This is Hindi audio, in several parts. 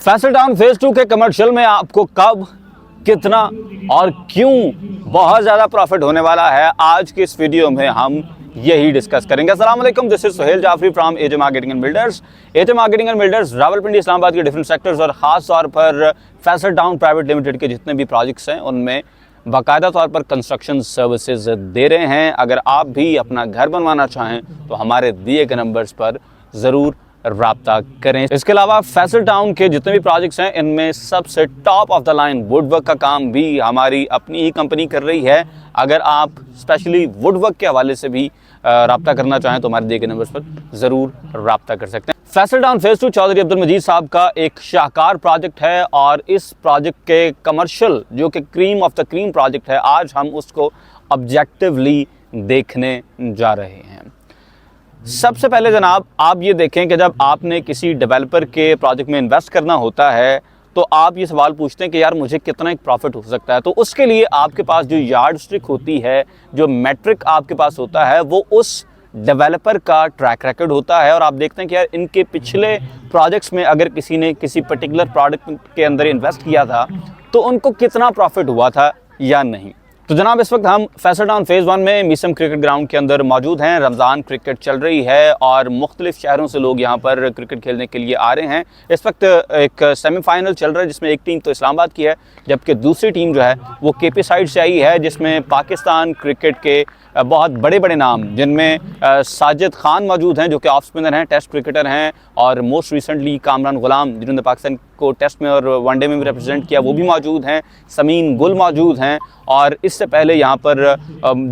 फैसल टाउन फेज 2 के कमर्शियल में आपको कब, कितना और क्यों बहुत ज़्यादा प्रॉफिट होने वाला है, आज की इस वीडियो में हम यही डिस्कस करेंगे। अस्सलाम वालेकुम, this is Suhail Jafri from AJ marketing and builders. AJ marketing and builders Rawalpindi Islamabad के डिफरेंट सेक्टर्स और ख़ास तौर पर फैसल टाउन प्राइवेट लिमिटेड के जितने भी प्रोजेक्ट्स हैं उनमें बाकायदा तौर पर कंस्ट्रक्शन सर्विसेज दे रहे हैं। अगर आप भी अपना घर बनवाना चाहें तो हमारे दिए गए नंबर्स पर ज़रूर राब्ता करें। इसके अलावा फैसल टाउन के जितने भी प्रोजेक्ट्स हैं इनमें सबसे top of the line woodwork का काम भी हमारी अपनी ही कंपनी कर रही है। अगर आप स्पेशली वुडवर्क के हवाले से भी राब्ता करना चाहें तो हमारे दिए गए नंबर्स पर ज़रूर राब्ता कर सकते हैं। फैसल टाउन फेज 2 चौधरी अब्दुल मजीद साहब का एक शाहकार प्रोजेक्ट है और इस प्रोजेक्ट के कमर्शियल जो कि cream of the cream project है, आज हम उसको ऑब्जेक्टिवली देखने जा रहे हैं। सबसे पहले जनाब आप ये देखें कि जब आपने किसी डेवलपर के प्रोजेक्ट में इन्वेस्ट करना होता है तो आप ये सवाल पूछते हैं कि यार मुझे कितना एक प्रॉफिट हो सकता है। तो उसके लिए आपके पास जो यार्ड स्टिक होती है, जो मैट्रिक आपके पास होता है, वो उस डेवलपर का ट्रैक रिकॉर्ड होता है। और आप देखते हैं कि यार इनके पिछले प्रोजेक्ट्स में अगर किसी ने किसी पर्टिकुलर प्रोडक्ट के अंदर इन्वेस्ट किया था तो उनको कितना प्रॉफिट हुआ था या नहीं। तो जनाब इस वक्त हम फैसल टाउन फेज़ 1 में मीसम क्रिकेट ग्राउंड के अंदर मौजूद हैं। रमज़ान क्रिकेट चल रही है और मुख्तलिफ शहरों से लोग यहाँ पर क्रिकेट खेलने के लिए आ रहे हैं। इस वक्त एक सेमीफाइनल चल रहा है जिसमें एक टीम तो इस्लामाबाद की है जबकि दूसरी टीम जो है वो केपी साइड से आई है, जिसमें पाकिस्तान क्रिकेट के बहुत बड़े बड़े नाम जिनमें साजिद खान मौजूद हैं जो कि ऑफ स्पिनर हैं, टेस्ट क्रिकेटर हैं, और मोस्ट रिसेंटली कामरान गुलाम जिन्होंने पाकिस्तान को टेस्ट में और वनडे में भी रिप्रेजेंट किया वो भी मौजूद हैं, समीन गुल मौजूद हैं, और इससे पहले यहाँ पर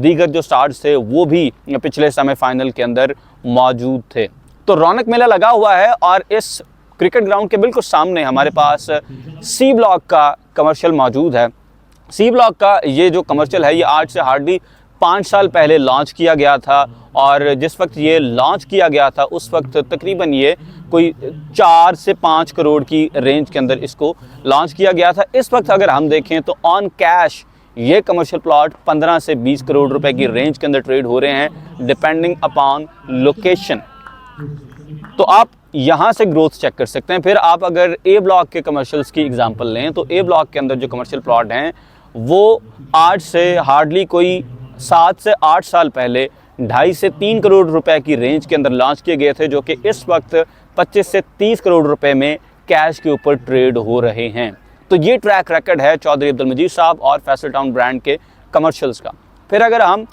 दीगर जो स्टार्स थे वो भी पिछले सेमीफाइनल के अंदर मौजूद थे। तो रौनक मेला लगा हुआ है और इस क्रिकेट ग्राउंड के बिल्कुल सामने हमारे पास सी ब्लॉक का कमर्शियल मौजूद है। सी ब्लॉक का ये जो कमर्शियल है ये आज से हार्डली 5 साल पहले लॉन्च किया गया था और जिस वक्त ये लॉन्च किया गया था उस वक्त तकरीबन ये कोई 4 से 5 करोड़ की रेंज के अंदर इसको लॉन्च किया गया था। इस वक्त अगर हम देखें तो ऑन कैश ये कमर्शियल प्लॉट 15 से 20 करोड़ रुपए की रेंज के अंदर ट्रेड हो रहे हैं डिपेंडिंग अपॉन लोकेशन। तो आप यहाँ से ग्रोथ चेक कर सकते हैं। फिर आप अगर ए ब्लॉक के कमर्शियल्स की एग्जांपल लें तो ए ब्लॉक के अंदर जो कमर्शियल प्लॉट हैं वो आज से हार्डली कोई 7 से 8 साल पहले 2.5 से 3 करोड़ रुपए की रेंज के अंदर लॉन्च किए गए थे, जो कि इस वक्त 25 से 30 करोड़ रुपए में कैश के ऊपर ट्रेड हो रहे हैं। तो ये ट्रैक रिकॉर्ड है चौधरी अब्दुल मजीद साहब और फैसल टाउन ब्रांड के कमर्शियल्स का। फिर अगर हम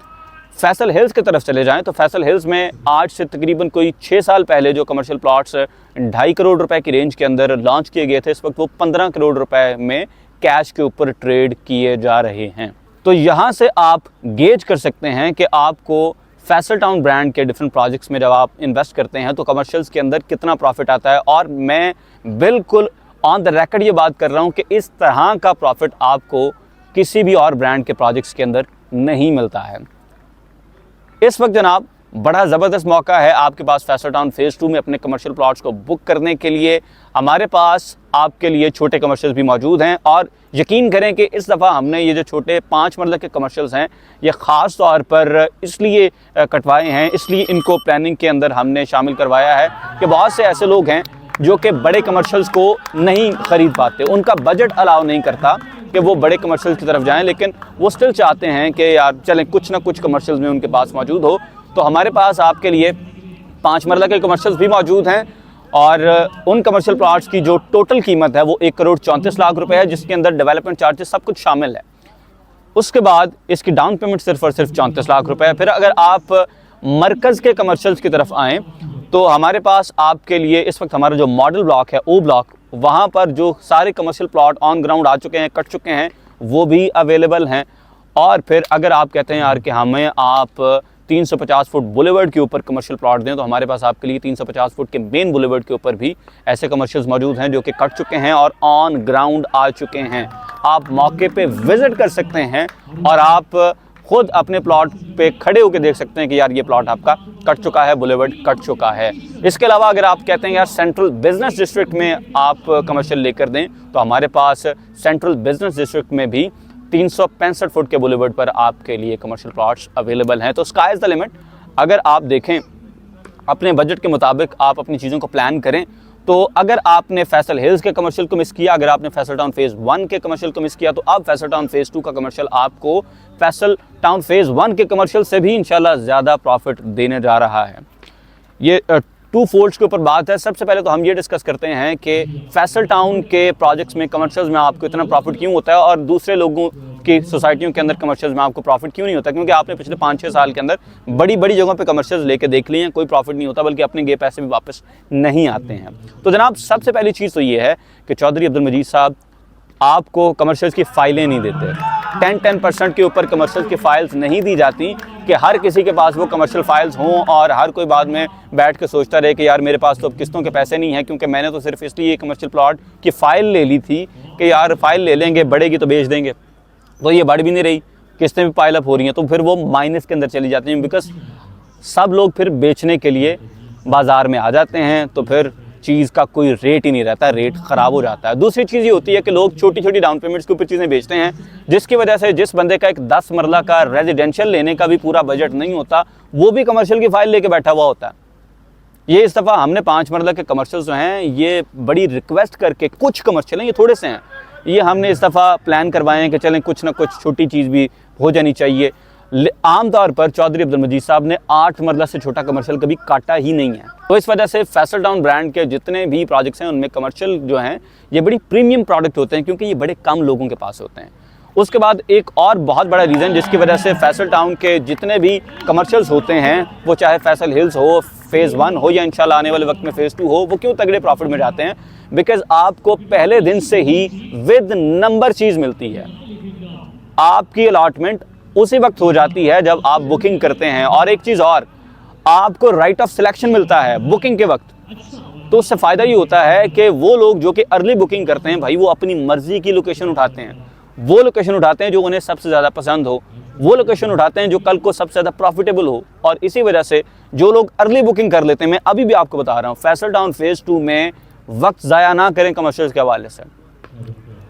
फैसल हिल्स की तरफ चले जाएं तो फैसल हिल्स में आज से तकरीबन कोई 6 साल पहले जो कमर्शियल प्लॉट्स 2.5 करोड़ रुपए की रेंज के अंदर लॉन्च किए गए थे, इस वक्त वो 15 करोड़ रुपए में कैश के ऊपर ट्रेड किए जा रहे हैं। तो यहाँ से आप गेज कर सकते हैं कि आपको फैसल टाउन ब्रांड के डिफरेंट प्रोजेक्ट्स में जब आप इन्वेस्ट करते हैं तो कमर्शियल्स के अंदर कितना प्रॉफिट आता है। और मैं बिल्कुल ऑन द रिकॉर्ड ये बात कर रहा हूँ कि इस तरह का प्रॉफिट आपको किसी भी और ब्रांड के प्रोजेक्ट्स के अंदर नहीं मिलता है। इस वक्त जनाब बड़ा ज़बरदस्त मौका है आपके पास फैसल टाउन फेज़ 2 में अपने कमर्शियल प्लॉट्स को बुक करने के लिए। हमारे पास आपके लिए छोटे कमर्शियल्स भी मौजूद हैं और यकीन करें कि इस दफ़ा हमने ये जो छोटे 5 मरले के कमर्शियल्स हैं ये ख़ास तौर पर इसलिए कटवाए हैं, इसलिए इनको प्लानिंग के अंदर हमने शामिल करवाया है कि बहुत से ऐसे लोग हैं जो कि बड़े कमर्शियल्स को नहीं ख़रीद पाते, उनका बजट अलाउ नहीं करता कि वो बड़े कमर्शियल्स की तरफ जाएं, लेकिन वो स्टिल चाहते हैं कि यार चलें कुछ ना कुछ कमर्शियल्स में उनके पास मौजूद हो। तो हमारे पास आपके लिए 5 मरला के कमर्शियल्स भी मौजूद हैं और उन कमर्शियल प्लॉट्स की जो टोटल कीमत है वो 1 करोड़ 34 लाख रुपए है, जिसके अंदर डेवलपमेंट चार्जेस सब कुछ शामिल है। उसके बाद इसकी डाउन पेमेंट सिर्फ और सिर्फ 34 लाख रुपए है। फिर अगर आप मरकज़ के कमर्शियल्स की तरफ आएँ तो हमारे पास आपके लिए इस वक्त हमारा जो मॉडल ब्लॉक है ओ ब्लॉक, वहाँ पर जो सारे कमर्शियल प्लॉट ऑन ग्राउंड आ चुके हैं, कट चुके हैं, वो भी अवेलेबल हैं। और फिर अगर आप कहते हैं यार कि हमें आप 350 फुट बुलेवर्ड के ऊपर कमर्शियल प्लॉट दें तो हमारे पास आपके लिए 350 फुट के मेन बुलेवर्ड के ऊपर भी ऐसे कमर्शियल्स मौजूद हैं जो कि कट चुके हैं और ऑन ग्राउंड आ चुके हैं। आप मौके पे विज़िट कर सकते हैं और आप खुद अपने प्लॉट पे खड़े होकर देख सकते हैं कि यार ये प्लॉट आपका कट चुका है, बुलेवर्ड कट चुका है। इसके अलावा अगर आप कहते हैं यार सेंट्रल बिजनेस डिस्ट्रिक्ट में आप कमर्शियल लेकर दें तो हमारे पास सेंट्रल बिजनेस डिस्ट्रिक्ट में भी 365 फुट के बुलेवर्ड पर आपके लिए कमर्शियल प्लॉट्स अवेलेबल हैं। तो स्काई इज़ द लिमिट। अगर आप देखें अपने बजट के मुताबिक आप अपनी चीज़ों को प्लान करें तो अगर आपने फैसल हिल्स के कमर्शियल को मिस किया, अगर आपने फैसल टाउन फेज़ 1 के कमर्शियल को मिस किया, तो अब फैसल टाउन फेज़ 2 का कमर्शियल आपको फैसल टाउन फेज़ 1 के कमर्शियल से भी इंशाल्लाह ज़्यादा प्रॉफिट देने जा रहा है। ये टू फोल्ड्स के ऊपर बात है। सबसे पहले तो हम ये डिस्कस करते हैं कि फैसल टाउन के प्रोजेक्ट्स में कमर्शियल्स में आपको इतना प्रॉफिट क्यों होता है और दूसरे लोगों की सोसाइटियों के अंदर कमर्शियल्स में आपको प्रॉफिट क्यों नहीं होता। क्योंकि आपने पिछले 5-6 साल के अंदर बड़ी बड़ी जगहों पे कमर्शियल्स लेके देख लिए हैं, कोई प्रॉफिट नहीं होता, बल्कि अपने गए पैसे भी वापस नहीं आते हैं। तो जनाब सबसे पहली चीज़ तो ये है कि चौधरी अब्दुल मजीद साहब आपको कमर्शियल्स की फाइलें नहीं देते। 10% के ऊपर कमर्शियल की फाइल्स नहीं दी जाती कि हर किसी के पास वो कमर्शियल फाइल्स हों और हर कोई बाद में बैठ के सोचता रहे कि यार मेरे पास तो अब किस्तों के पैसे नहीं हैं, क्योंकि मैंने तो सिर्फ इसलिए कमर्शियल प्लॉट की फ़ाइल ले ली थी कि यार फाइल ले लेंगे, बढ़ेगी तो बेच देंगे। तो ये बढ़ भी नहीं रही, किस्तें भी पाइल अप हो रही हैं, तो फिर वो माइनस के अंदर चली जाती हैं। बिकॉज सब लोग फिर बेचने के लिए बाज़ार में आ जाते हैं, तो फिर चीज़ का कोई रेट ही नहीं रहता, रेट ख़राब हो जाता है। दूसरी चीज़ ये होती है कि लोग छोटी छोटी डाउन पेमेंट्स के ऊपर चीज़ें बेचते हैं, जिसकी वजह से जिस बंदे का एक 10 मरला का रेजिडेंशियल लेने का भी पूरा बजट नहीं होता, वो भी कमर्शियल की फ़ाइल लेके बैठा हुआ होता है। ये इस दफ़ा हमने 5 मरला के कमर्शियल्स जो हैं, ये बड़ी रिक्वेस्ट करके, कुछ कमर्शियल हैं, ये थोड़े से हैं, ये हमने इस दफ़ा प्लान करवाए हैं कि चलें कुछ ना कुछ छोटी चीज़ भी हो जानी चाहिए। आमतौर पर चौधरी अब्दुल मजीद साहब ने 8 मरला से छोटा कमर्शियल कभी काटा ही नहीं है। तो इस वजह से फैसल टाउन ब्रांड के जितने भी प्रोजेक्ट्स हैं उनमें कमर्शियल जो हैं ये बड़ी प्रीमियम प्रोडक्ट होते हैं, क्योंकि ये बड़े कम लोगों के पास होते हैं। उसके बाद एक और बहुत बड़ा रीज़न जिसकी वजह से फैसल टाउन के जितने भी कमर्शियल्स होते हैं, वो चाहे फैसल हिल्स हो, फेज़ 1 हो या इंशाल्लाह आने वाले वक्त में फेज़ 2 हो, वो क्यों तगड़े प्रॉफिट में जाते हैं? बिकॉज आपको पहले दिन से ही विद नंबर चीज़ मिलती है। आपकी अलॉटमेंट उसी वक्त हो जाती है जब आप बुकिंग करते हैं। और एक चीज़ और, आपको राइट ऑफ सिलेक्शन मिलता है बुकिंग के वक्त। तो उससे फ़ायदा ये होता है कि वो लोग जो कि अर्ली बुकिंग करते हैं भाई, वो अपनी मर्ज़ी की लोकेशन उठाते हैं, वो लोकेशन उठाते हैं जो उन्हें सबसे ज़्यादा पसंद हो, वो लोकेशन उठाते हैं जो कल को सबसे ज़्यादा प्रॉफिटेबल हो। और इसी वजह से जो लोग अर्ली बुकिंग कर लेते हैं, मैं अभी भी आपको बता रहा हूँ, फैसल टाउन फेज़ 2 में वक्त ज़ाया ना करें कमर्शियल्स के हवाले से।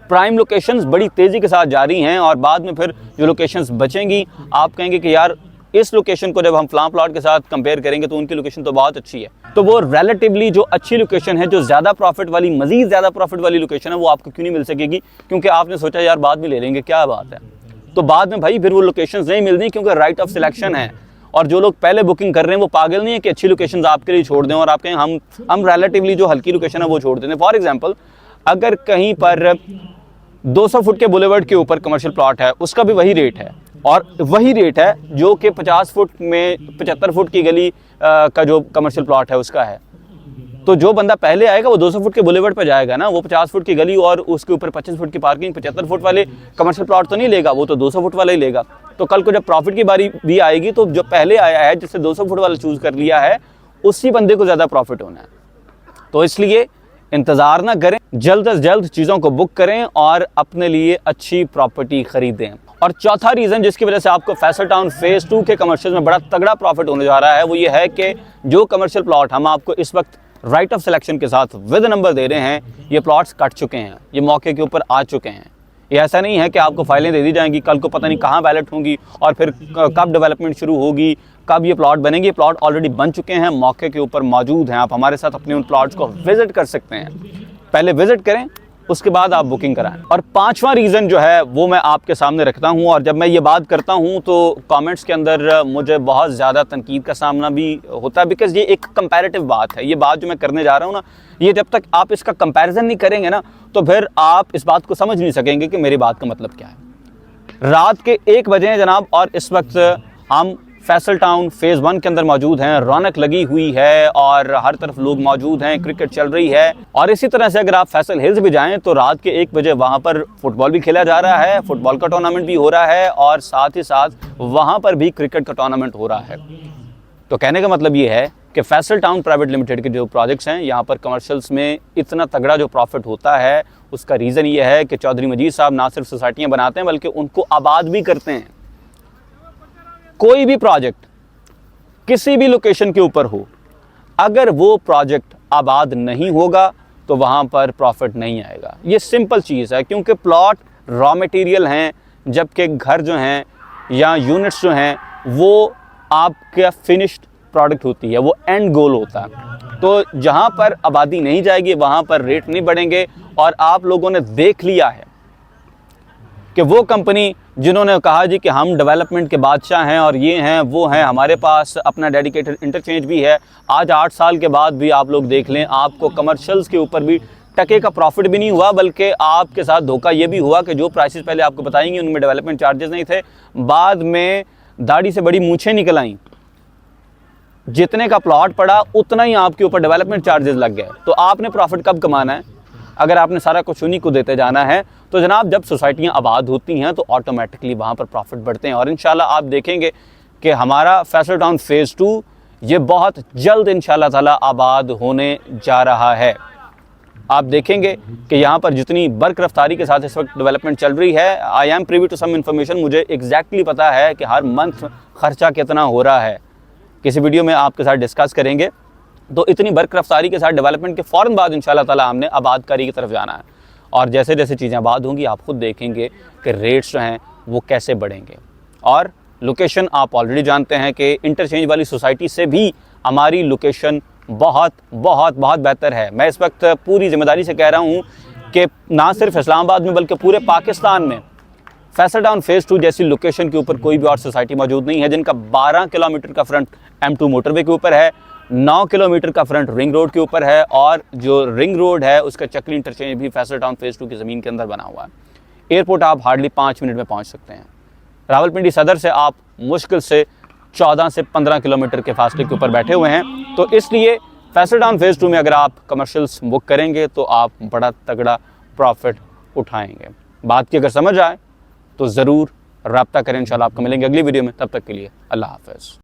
प्राइम लोकेशंस बड़ी तेज़ी के साथ जारी हैं और बाद में फिर जो लोकेशंस बचेंगी, आप कहेंगे कि यार इस लोकेशन को जब हम फ्लां प्लॉट के साथ कंपेयर करेंगे तो उनकी लोकेशन तो बहुत अच्छी है। तो वो रिलेटिवली जो अच्छी लोकेशन है, जो ज़्यादा प्रॉफिट वाली, मज़ीद ज़्यादा प्रॉफिट वाली लोकेशन है, वो आपको क्यों नहीं मिल सकेगी? क्योंकि आपने सोचा यार बाद में ले लेंगे, क्या बात है। तो बाद में भाई फिर वो लोकेशंस नहीं मिलनी, क्योंकि राइट ऑफ सिलेक्शन है। और जो लोग पहले बुकिंग कर रहे हैं वो पागल नहीं है कि अच्छी लोकेशंस आपके लिए छोड़ दें और आप कहें हम रिलेटिवली जो हल्की लोकेशन है वो छोड़ दें। फॉर एग्जाम्पल, अगर कहीं पर 200 फुट के बुलेवर्ड के ऊपर कमर्शियल प्लॉट है, उसका भी वही रेट है और वही रेट है जो कि 50 फुट में 75 फुट की गली का जो कमर्शियल प्लॉट है उसका है। तो जो बंदा पहले आएगा वो 200 फुट के बुलेवर्ड पर जाएगा ना, वो 50 फुट की गली और उसके ऊपर 25 फुट की पार्किंग, 75 फुट वाले कमर्शियल प्लॉट तो नहीं लेगा, वो तो 200 फुट वाला ही लेगा। तो कल को जब प्रॉफिट की बारी भी आएगी तो जो पहले आया है, जिससे 200 फुट वाला चूज़ कर लिया है, उसी बंदे को ज़्यादा प्रॉफिट होना है। तो इसलिए इंतज़ार ना करें, जल्द से जल्द चीज़ों को बुक करें और अपने लिए अच्छी प्रॉपर्टी ख़रीदें। और चौथा रीज़न जिसकी वजह से आपको फैसल टाउन फेज़ 2 के कमर्शियल में बड़ा तगड़ा प्रॉफिट होने जा रहा है, वो ये है कि जो कमर्शियल प्लॉट हम आपको इस वक्त राइट ऑफ सिलेक्शन के साथ विद नंबर दे रहे हैं, ये प्लॉट्स कट चुके हैं, ये मौके के ऊपर आ चुके हैं। ये ऐसा नहीं है कि आपको फाइलें दे दी जाएंगी, कल को पता नहीं कहाँ बैलेट होंगी और फिर कब डेवलपमेंट शुरू होगी, कब ये प्लॉट बनेंगे। ये प्लॉट ऑलरेडी बन चुके हैं, मौके के ऊपर मौजूद हैं। आप हमारे साथ अपने उन प्लॉट्स को विजिट कर सकते हैं। पहले विजिट करें, उसके बाद आप बुकिंग कराएं। और पांचवा रीज़न जो है वो मैं आपके सामने रखता हूं, और जब मैं ये बात करता हूं तो कमेंट्स के अंदर मुझे बहुत ज़्यादा तनकीद का सामना भी होता है, बिकॉज़ ये एक कंपैरेटिव बात है। ये बात जो मैं करने जा रहा हूं ना, ये जब तक आप इसका कंपैरिजन नहीं करेंगे ना, तो फिर आप इस बात को समझ नहीं सकेंगे कि मेरी बात का मतलब क्या है। रात के 1 बजे हैं जनाब, और इस वक्त हम फैसल टाउन फेज़ 1 के अंदर मौजूद हैं। रौनक लगी हुई है और हर तरफ लोग मौजूद हैं, क्रिकेट चल रही है। और इसी तरह से अगर आप फैसल हिल्स भी जाएं तो रात के 1 बजे वहाँ पर फुटबॉल भी खेला जा रहा है, फुटबॉल का टूर्नामेंट भी हो रहा है, और साथ ही साथ वहाँ पर भी क्रिकेट का टूर्नामेंट हो रहा है। तो कहने का मतलब ये है कि फैसल टाउन प्राइवेट लिमिटेड के जो प्रोजेक्ट्स हैं, यहाँ पर कमर्शियल्स में इतना तगड़ा जो प्रॉफिट होता है, उसका रीज़न ये है कि चौधरी मजीद साहब ना सिर्फ सोसाइटियाँ बनाते हैं बल्कि उनको आबाद भी करते हैं। कोई भी प्रोजेक्ट किसी भी लोकेशन के ऊपर हो, अगर वो प्रोजेक्ट आबाद नहीं होगा तो वहाँ पर प्रॉफिट नहीं आएगा। ये सिंपल चीज़ है, क्योंकि प्लॉट रॉ मटेरियल हैं, जबकि घर जो हैं या यूनिट्स जो हैं वो आपका फिनिश्ड प्रोडक्ट होती है, वो एंड गोल होता है। तो जहाँ पर आबादी नहीं जाएगी वहाँ पर रेट नहीं बढ़ेंगे। और आप लोगों ने देख लिया है कि वो कंपनी जिन्होंने कहा जी कि हम डेवलपमेंट के बादशाह हैं और ये हैं वो हैं, हमारे पास अपना डेडिकेटेड इंटरचेंज भी है, आज 8 साल के बाद भी आप लोग देख लें, आपको कमर्शियल्स के ऊपर भी टके का प्रॉफिट भी नहीं हुआ, बल्कि आपके साथ धोखा ये भी हुआ कि जो प्राइसेस पहले आपको बताएंगे उनमें डेवलपमेंट चार्जेस नहीं थे, बाद में दाढ़ी से बड़ी मूछें निकल आईं, जितने का प्लॉट पड़ा उतना ही आपके ऊपर डेवलपमेंट चार्जेस लग गए। तो आपने प्रॉफिट कब कमाना है अगर आपने सारा कुछ उन्हीं को देते जाना है? तो जनाब जब सोसाइटियाँ आबाद होती हैं तो ऑटोमेटिकली वहाँ पर प्रॉफिट बढ़ते हैं। और इंशाल्लाह आप देखेंगे कि हमारा फैसल टाउन फेज़ 2 ये बहुत जल्द इंशाल्लाह ताला आबाद होने जा रहा है। आप देखेंगे कि यहाँ पर जितनी बर्क रफ्तारी के साथ इस वक्त डेवलपमेंट चल रही है, I am privy to some information, मुझे एग्जैक्टली पता है कि हर मंथ खर्चा कितना हो रहा है, किसी वीडियो में आपके साथ डिस्कस करेंगे। तो इतनी बर्क रफ्तारी के साथ डेवलपमेंट के फ़ौरन बाद इंशाल्लाह ताला हमने आबादकारी की तरफ जाना है। और जैसे जैसे चीज़ें आबाद होंगी आप खुद देखेंगे कि रेट्स जो हैं वो कैसे बढ़ेंगे। और लोकेशन आप ऑलरेडी जानते हैं कि इंटरचेंज वाली सोसाइटी से भी हमारी लोकेशन बहुत बहुत बहुत बेहतर है। मैं इस वक्त पूरी जिम्मेदारी से कह रहा हूँ कि ना सिर्फ इस्लामाबाद में बल्कि पूरे पाकिस्तान में फैसल टाउन फेज़ 2 जैसी लोकेशन के ऊपर कोई भी और सोसाइटी मौजूद नहीं है, जिनका 12 किलोमीटर का फ्रंट M2 मोटरवे के ऊपर है, 9 किलोमीटर का फ्रंट रिंग रोड के ऊपर है, और जो रिंग रोड है उसका चक्री इंटरचेंज भी फैसल टाउन फेज़ 2 की ज़मीन के अंदर बना हुआ है। एयरपोर्ट आप हार्डली 5 मिनट में पहुँच सकते हैं। रावलपिंडी सदर से आप मुश्किल से 14 से 15 किलोमीटर के फासले के ऊपर बैठे हुए हैं। तो इसलिए फैसल टाउन फेज़ 2 में अगर आप कमर्शियल्स बुक करेंगे तो आप बड़ा तगड़ा प्रॉफिट उठाएंगे। बात की अगर समझ आए तो ज़रूर रब्ता करें। इंशाल्लाह आपको मिलेंगे अगली वीडियो में, तब तक के लिए अल्लाह हाफ़िज़।